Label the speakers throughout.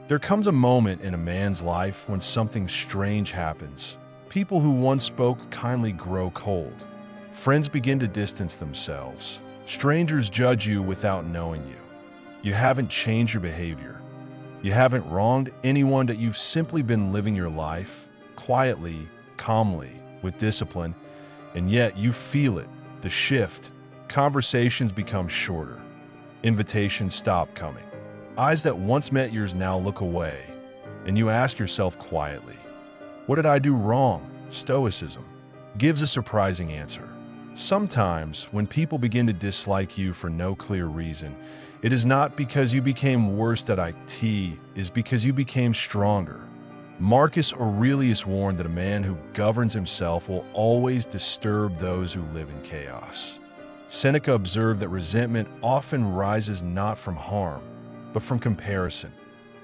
Speaker 1: There comes a moment in a man's life when something strange happens. People who once spoke kindly grow cold. Friends begin to distance themselves. Strangers judge you without knowing you. You haven't changed your behavior. You haven't wronged anyone, that you've simply been living your life quietly, calmly, with discipline, and yet you feel it, the shift. Conversations become shorter. Invitations stop coming. Eyes that once met yours now look away, and you ask yourself quietly, what did I do wrong? Stoicism gives a surprising answer. Sometimes, when people begin to dislike you for no clear reason, it is not because you became worse at it, it is because you became stronger. Marcus Aurelius warned that a man who governs himself will always disturb those who live in chaos. Seneca observed that resentment often rises not from harm, but from comparison.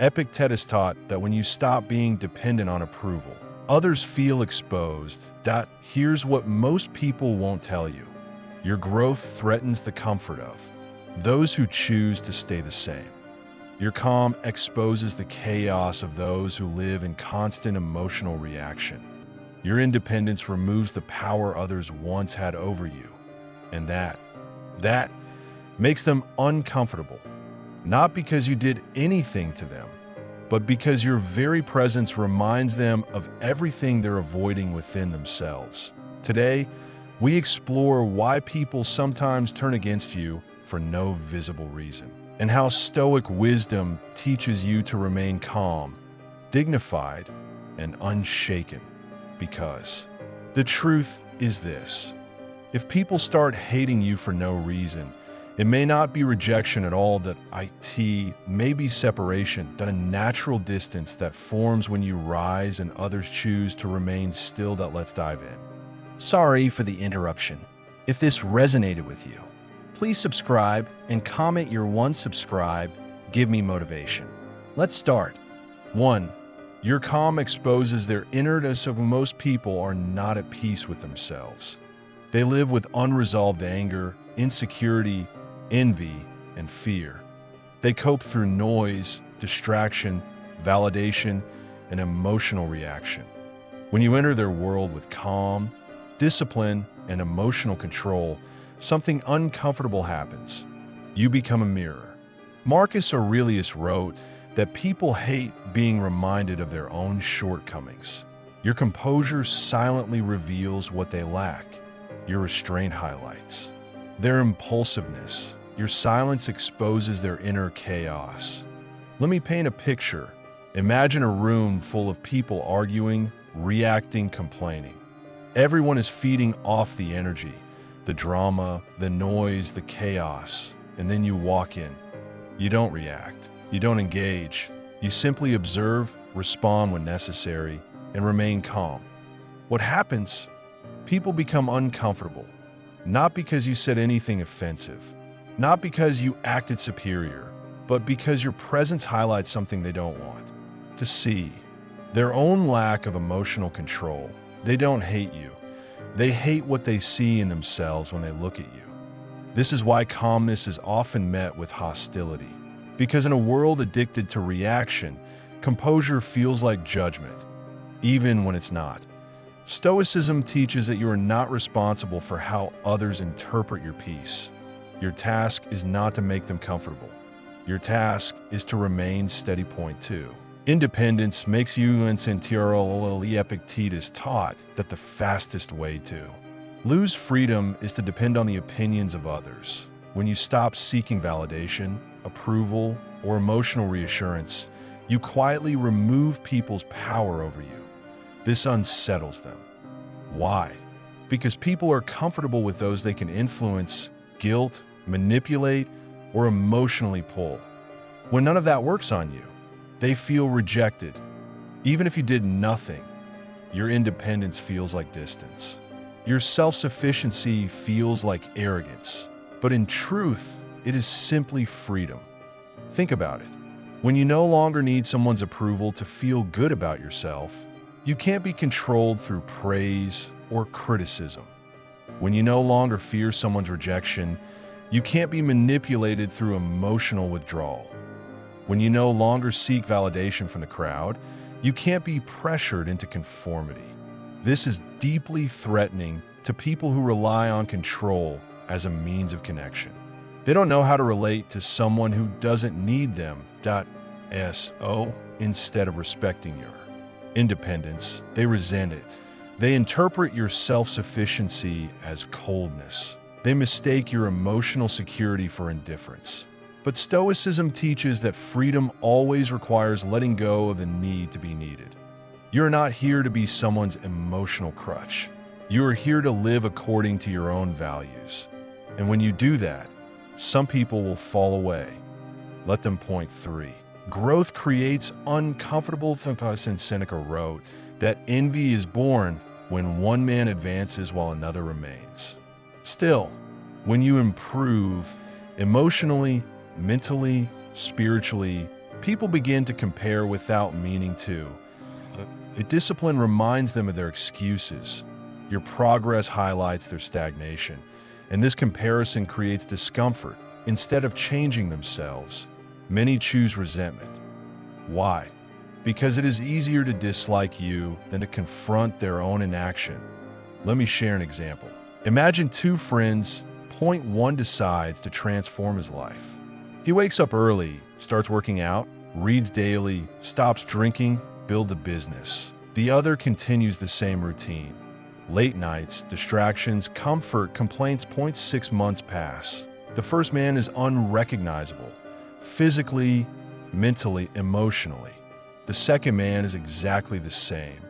Speaker 1: Epictetus taught that when you stop being dependent on approval, others feel exposed. That here's what most people won't tell you. Your growth threatens the comfort of those who choose to stay the same. Your calm exposes the chaos of those who live in constant emotional reaction. Your independence removes the power others once had over you. And that makes them uncomfortable. Not because you did anything to them, but because your very presence reminds them of everything they're avoiding within themselves. Today, we explore why people sometimes turn against you for no visible reason, and how Stoic wisdom teaches you to remain calm, dignified, and unshaken. Because the truth is this: if people start hating you for no reason, it may not be rejection at all, that it may be separation, that a natural distance that forms when you rise and others choose to remain still. That let's dive in.
Speaker 2: Sorry for the interruption. If this resonated with you, please subscribe and comment your once subscribed. Give me motivation. Let's start.
Speaker 1: 1. Your calm exposes their innerness. Of most people are not at peace with themselves. They live with unresolved anger, insecurity, envy, and fear. They cope through noise, distraction, validation, and emotional reaction. When you enter their world with calm, discipline, and emotional control, something uncomfortable happens. You become a mirror. Marcus Aurelius wrote that people hate being reminded of their own shortcomings. Your composure silently reveals what they lack. Your restraint highlights their impulsiveness. Your silence exposes their inner chaos. Let me paint a picture. Imagine a room full of people arguing, reacting, complaining. Everyone is feeding off the energy, the drama, the noise, the chaos. And then you walk in. You don't react. You don't engage. You simply observe, respond when necessary, and remain calm. What happens? People become uncomfortable. Not because you said anything offensive, not because you acted superior, but because your presence highlights something they don't want to see. Their own lack of emotional control. They don't hate you. They hate what they see in themselves when they look at you. This is why calmness is often met with hostility. Because in a world addicted to reaction, composure feels like judgment, even when it's not. Stoicism teaches that you are not responsible for how others interpret your peace. Your task is not to make them comfortable. Your task is to remain steady. Point 2. Independence makes you unshaken. Epictetus taught that the fastest way to lose freedom is to depend on the opinions of others. When you stop seeking validation, approval, or emotional reassurance, you quietly remove people's power over you. This unsettles them. Why? Because people are comfortable with those they can influence, guilt, manipulate, or emotionally pull. When none of that works on you, they feel rejected. Even if you did nothing, your independence feels like distance. Your self-sufficiency feels like arrogance. But in truth, it is simply freedom. Think about it. When you no longer need someone's approval to feel good about yourself, you can't be controlled through praise or criticism. When you no longer fear someone's rejection, you can't be manipulated through emotional withdrawal. When you no longer seek validation from the crowd, you can't be pressured into conformity. This is deeply threatening to people who rely on control as a means of connection. They don't know how to relate to someone who doesn't need them. So instead of respecting your independence, they resent it. They interpret your self-sufficiency as coldness. They mistake your emotional security for indifference. But Stoicism teaches that freedom always requires letting go of the need to be needed. You're not here to be someone's emotional crutch. You are here to live according to your own values. And when you do that, some people will fall away. Let them. Point 3. Growth creates uncomfortable things, and Seneca wrote that envy is born when one man advances while another remains. Still, when you improve emotionally, mentally, spiritually, people begin to compare without meaning to. A discipline reminds them of their excuses. Your progress highlights their stagnation, and this comparison creates discomfort. Instead of changing themselves, many choose resentment. Why? Because it is easier to dislike you than to confront their own inaction. Let me share an example. Imagine two friends. Point 1 decides to transform his life. He wakes up early, starts working out, reads daily, stops drinking, builds a business. The other continues the same routine. Late nights, distractions, comfort, complaints. 6 months pass. The first man is unrecognizable, physically, mentally, emotionally. The second man is exactly the same.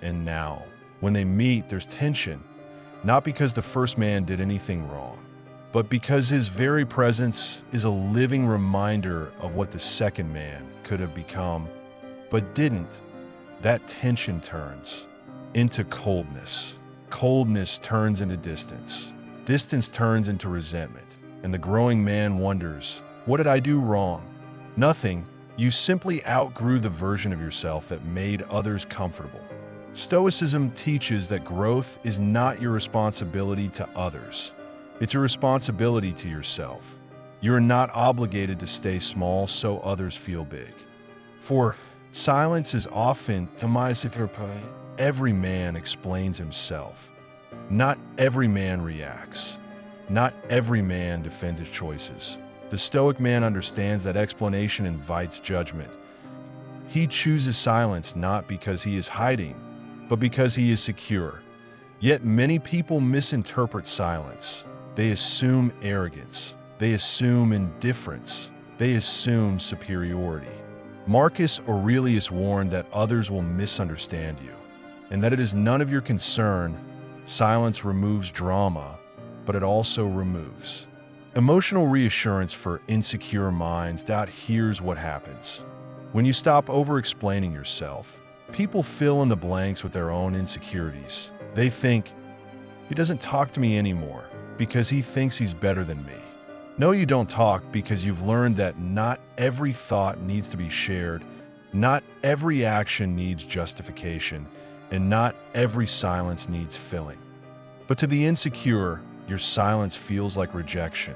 Speaker 1: And now, when they meet, there's tension, not because the first man did anything wrong, but because his very presence is a living reminder of what the second man could have become, but didn't. That tension turns into coldness. Coldness turns into distance. Distance turns into resentment. And the growing man wonders, what did I do wrong? Nothing. You simply outgrew the version of yourself that made others comfortable. Stoicism teaches that growth is not your responsibility to others. It's your responsibility to yourself. You're not obligated to stay small so others feel big. For silence is often every man explains himself. Not every man reacts. Not every man defends his choices. The Stoic man understands that explanation invites judgment. He chooses silence not because he is hiding, but because he is secure. Yet many people misinterpret silence. They assume arrogance. They assume indifference. They assume superiority. Marcus Aurelius warned that others will misunderstand you, and that it is none of your concern. Silence removes drama, but it also removes emotional reassurance for insecure minds. Here's what happens. When you stop over-explaining yourself, people fill in the blanks with their own insecurities. They think, he doesn't talk to me anymore because he thinks he's better than me. No, you don't talk because you've learned that not every thought needs to be shared, not every action needs justification, and not every silence needs filling. But to the insecure, your silence feels like rejection,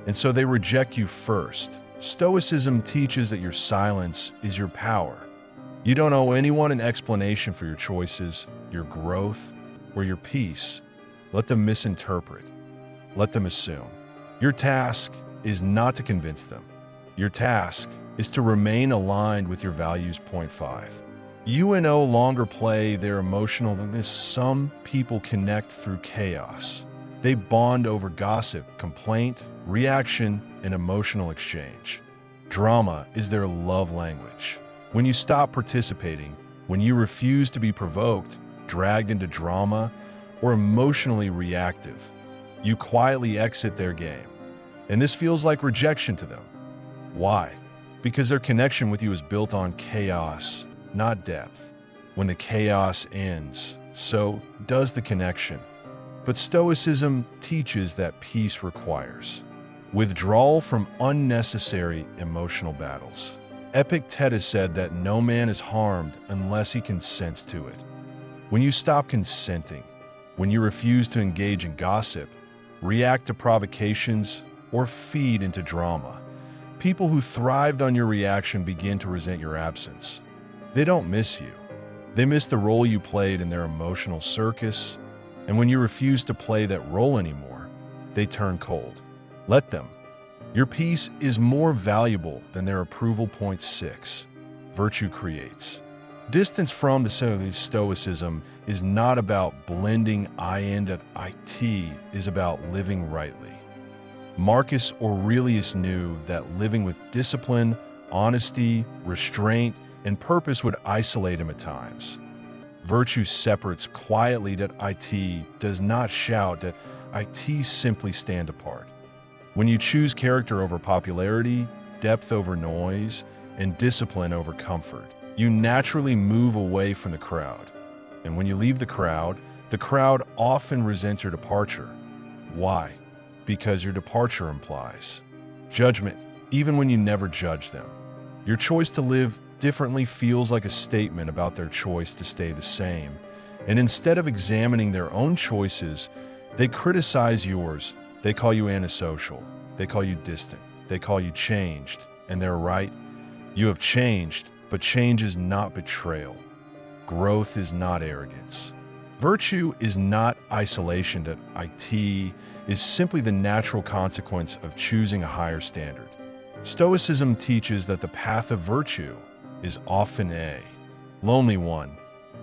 Speaker 1: and so they reject you first. Stoicism teaches that your silence is your power. You don't owe anyone an explanation for your choices, your growth, or your peace. Let them misinterpret. Let them assume. Your task is not to convince them. Your task is to remain aligned with your values. Point 5. You no longer play their emotional. Some people connect through chaos. They bond over gossip, complaint, reaction, and emotional exchange. Drama is their love language. When you stop participating, when you refuse to be provoked, dragged into drama, or emotionally reactive, you quietly exit their game. And this feels like rejection to them. Why? Because their connection with you is built on chaos, not depth. When the chaos ends, so does the connection. But Stoicism teaches that peace requires withdrawal from unnecessary emotional battles. Epictetus said that no man is harmed unless he consents to it. When you stop consenting, when you refuse to engage in gossip, react to provocations, or feed into drama, People who thrived on your reaction begin to resent your absence. They don't miss you. They miss the role you played in their emotional circus, and when you refuse to play that role anymore, they turn cold. Let them. Your peace is more valuable than their approval. Point 6. Virtue creates. Distance from the Stoicism is not about blending I and IT, is about living rightly. Marcus Aurelius knew that living with discipline, honesty, restraint, and purpose would isolate him at times. Virtue separates quietly that IT does not shout, that IT simply stand apart. When you choose character over popularity, depth over noise, and discipline over comfort, you naturally move away from the crowd. And when you leave the crowd often resents your departure. Why? Because your departure implies judgment, even when you never judge them. Your choice to live differently feels like a statement about their choice to stay the same. And instead of examining their own choices, they criticize yours. They call you antisocial. They call you distant. They call you changed. And they're right. You have changed, but change is not betrayal. Growth is not arrogance. Virtue is not isolation. That IT is simply the natural consequence of choosing a higher standard. Stoicism teaches that the path of virtue is often a lonely one,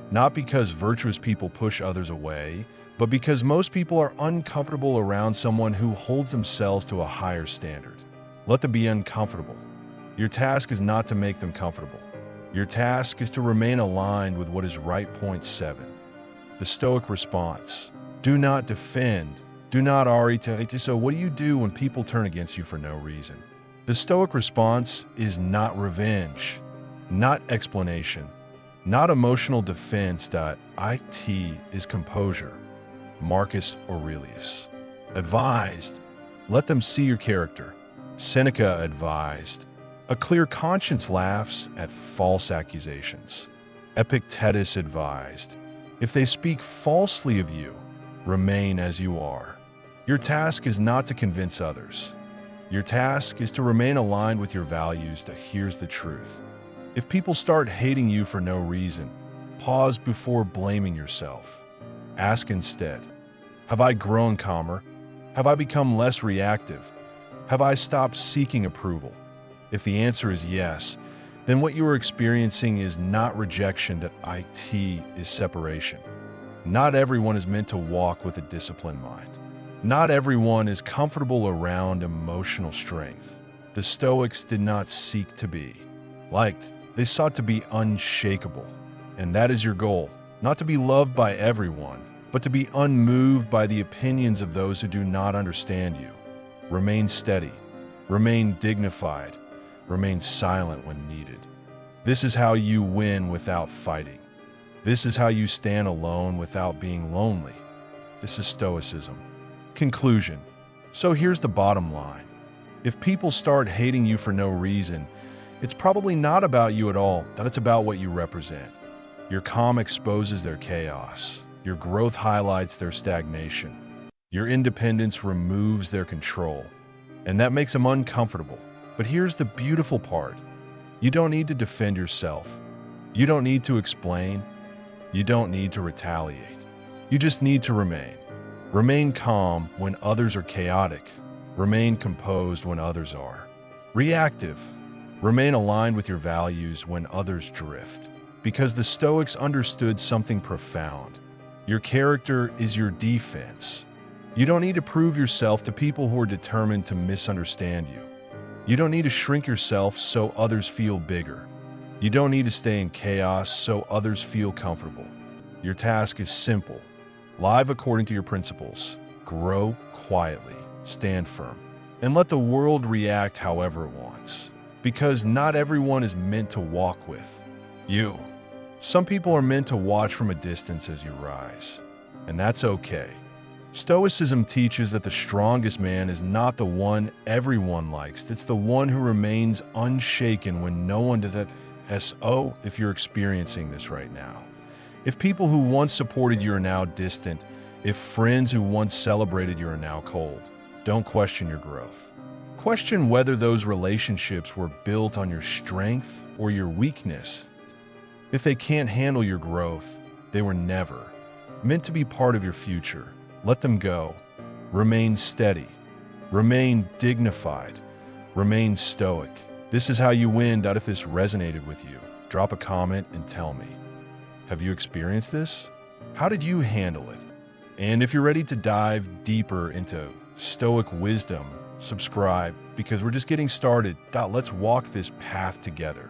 Speaker 1: not because virtuous people push others away, but because most people are uncomfortable around someone who holds themselves to a higher standard. Let them be uncomfortable. Your task is not to make them comfortable. Your task is to remain aligned with what is right. Point 7. The Stoic response. Do not defend. Do not argue. So what do you do when people turn against you for no reason? The Stoic response is not revenge, not explanation, not emotional defense. IT is composure. Marcus Aurelius advised, let them see your character. Seneca advised, a clear conscience laughs at false accusations. Epictetus advised, if they speak falsely of you, remain as you are. Your task is not to convince others. Your task is to remain aligned with your values. Here's the truth. If people start hating you for no reason, pause before blaming yourself. Ask instead, have I grown calmer? Have I become less reactive? Have I stopped seeking approval? If the answer is yes, then what you are experiencing is not rejection. That IT is separation. Not everyone is meant to walk with a disciplined mind. Not everyone is comfortable around emotional strength. The Stoics did not seek to be liked. They sought to be unshakable. And that is your goal, not to be loved by everyone, but to be unmoved by the opinions of those who do not understand you. Remain steady. Remain dignified. Remain silent when needed. This is how you win without fighting. This is how you stand alone without being lonely. This is Stoicism. Conclusion. So here's the bottom line. If people start hating you for no reason, it's probably not about you at all, that it's about what you represent. Your calm exposes their chaos. Your growth highlights their stagnation. Your independence removes their control. And that makes them uncomfortable. But here's the beautiful part. You don't need to defend yourself. You don't need to explain. You don't need to retaliate. You just need to remain. Remain calm when others are chaotic. Remain composed when others are reactive. Remain aligned with your values when others drift. Because the Stoics understood something profound. Your character is your defense. You don't need to prove yourself to people who are determined to misunderstand you. You don't need to shrink yourself so others feel bigger. You don't need to stay in chaos so others feel comfortable. Your task is simple. Live according to your principles. Grow quietly. Stand firm. And let the world react however it wants. Because not everyone is meant to walk with you. Some people are meant to watch from a distance as you rise. And that's okay. Stoicism teaches that the strongest man is not the one everyone likes. It's the one who remains unshaken when no one does that. If you're experiencing this right now. If people who once supported you are now distant, if friends who once celebrated you are now cold, don't question your growth. Question whether those relationships were built on your strength or your weakness. If they can't handle your growth, they were never meant to be part of your future. Let them go. Remain steady. Remain dignified. Remain stoic. This is how you win. If this resonated with you, drop a comment and tell me. Have you experienced this? How did you handle it? And if you're ready to dive deeper into Stoic wisdom, subscribe, because we're just getting started. Let's walk this path together.